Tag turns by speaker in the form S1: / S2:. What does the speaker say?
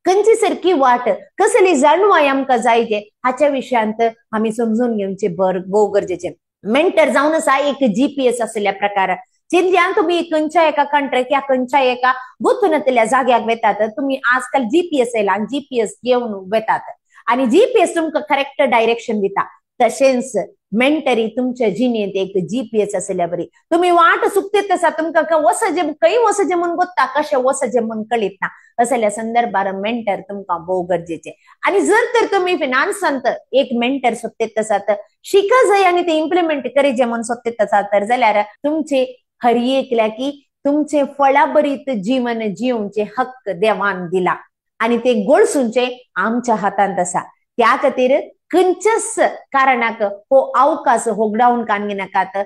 S1: खंयची सारखी वाट कसली जाणवाय आमकां जायचे हाच्या विशयांत आम्ही समजून घेवचे भोव गरजेचे. मेंटर जावन आसा एक जीपीएस असल्या प्रकार जिल्ल्यान तुम्ही खंयच्या एका कंट्री किंवा खंयच्या एका गुंतवणुकीतल्या जाग्याक वेतात, तुम्ही आजकाल जीपीएस येयला आणि जीपीएस घेवन वेतात आणि जीपीएस तुमकां करेक्ट डायरेक्शन दिता. तशेंच मेंटरी तुमच्या जिणेंत एक जीपीएस असल्या बरी. तुम्ही वाट चुकते तसा तुमकां वसजे खंय वसजे म्हूण गोत्ता, कशें वसजे म्हूण कळीत ना. असल्या संदर्भात मेंटर तुमकां भोव गरजेचे. आणि जर तर तुम्ही फिनान्सांत एक मेंटर सोदतात तसा तर शिका जाय आणि ते इम्प्लिमेंट करीजे म्हूण सोदतात तसा तर जाल्यार तुमचे हरयेकल्या की तुमचे फळाभरीत जीवन जिवचे हक्क देवान दिला आणि ते गोडसूंचे आमच्या हातांत आसा. त्या खातीर खंयच्याच कारणाक हो अवकाश होगडावन काडूंक नाकात.